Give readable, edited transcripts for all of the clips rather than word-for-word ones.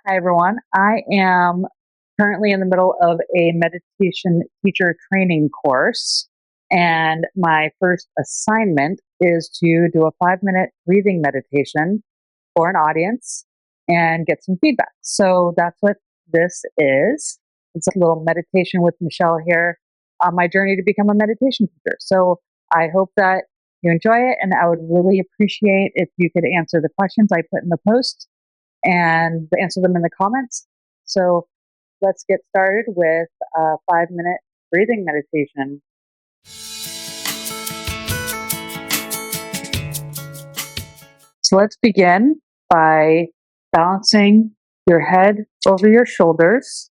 Hi, everyone. I am currently in the middle of a meditation teacher training course. And my first assignment is to do a 5-minute breathing meditation for an audience and get some feedback. So that's what this is. It's a little meditation with Michelle here on my journey to become a meditation teacher. So I hope that you enjoy it. And I would really appreciate if you could answer the questions I put in the post and answer them in the comments. So let's get started with a 5-minute breathing meditation. So let's begin by balancing your head over your shoulders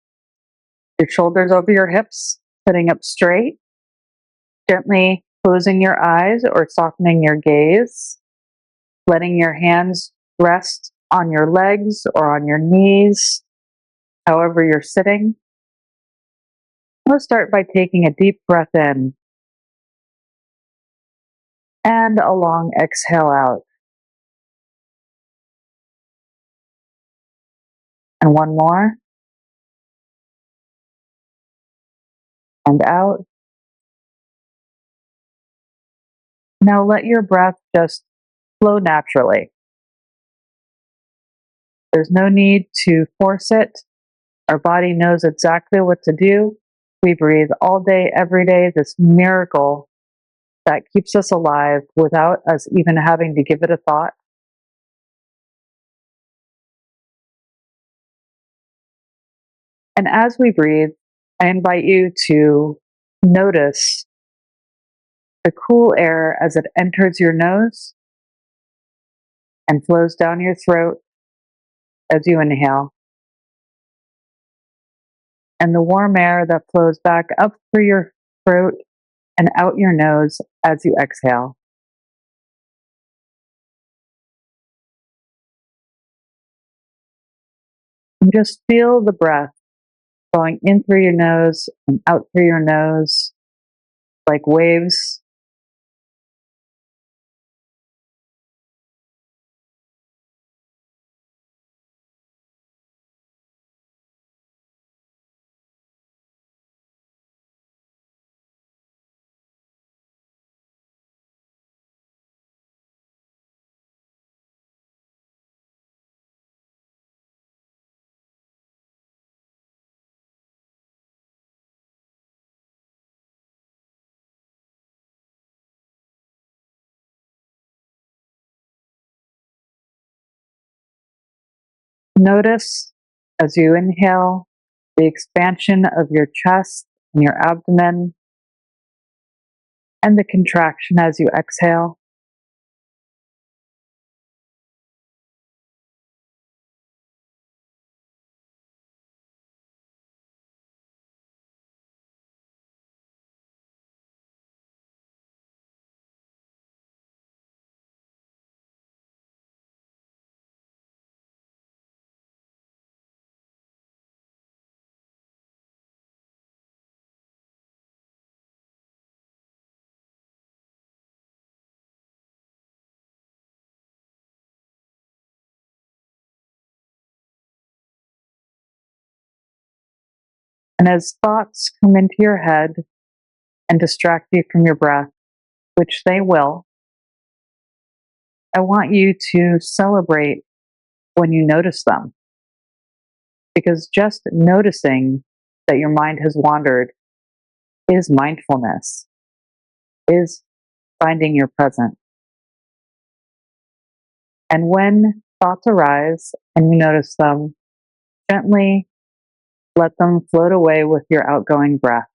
over your hips, sitting up straight, gently closing your eyes or softening your gaze, letting your hands rest on your legs or on your knees, however you're sitting. Let's start by taking a deep breath in and a long exhale out. And one more, and out. Now let your breath just flow naturally. There's no need to force it. Our body knows exactly what to do. We breathe all day, every day, this miracle that keeps us alive without us even having to give it a thought. And as we breathe, I invite you to notice the cool air as it enters your nose and flows down your throat as you inhale, and the warm air that flows back up through your throat and out your nose as you exhale. And just feel the breath flowing in through your nose and out through your nose like waves. Notice as you inhale the expansion of your chest and your abdomen, and the contraction as you exhale. And as thoughts come into your head and distract you from your breath, which they will, I want you to celebrate when you notice them. Because just noticing that your mind has wandered is mindfulness, is finding your present. And when thoughts arise and you notice them, gently let them float away with your outgoing breath.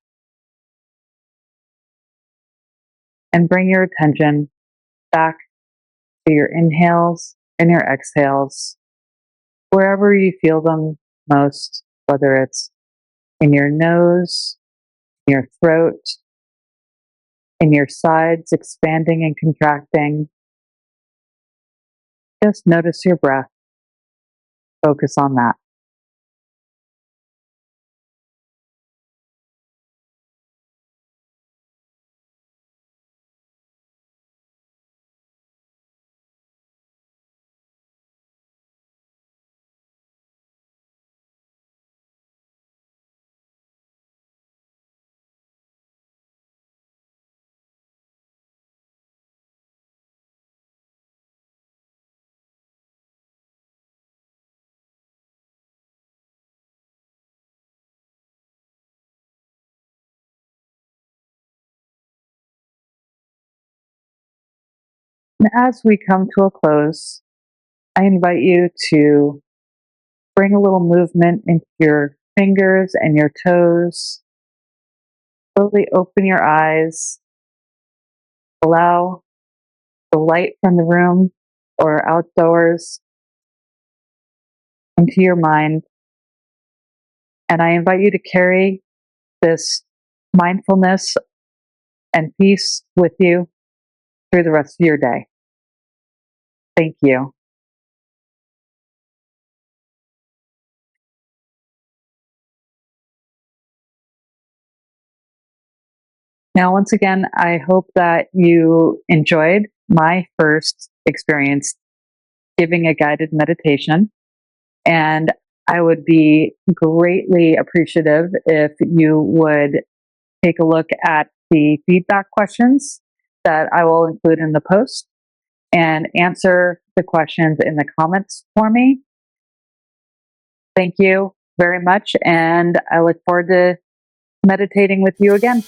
And bring your attention back to your inhales and your exhales, wherever you feel them most, whether it's in your nose, your throat, in your sides expanding and contracting. Just notice your breath. Focus on that. And as we come to a close, I invite you to bring a little movement into your fingers and your toes. Slowly open your eyes. Allow the light from the room or outdoors into your mind. And I invite you to carry this mindfulness and peace with you through the rest of your day. Thank you. Now, once again, I hope that you enjoyed my first experience giving a guided meditation. And I would be greatly appreciative if you would take a look at the feedback questions that I will include in the post and answer the questions in the comments for me. Thank you very much. And I look forward to meditating with you again.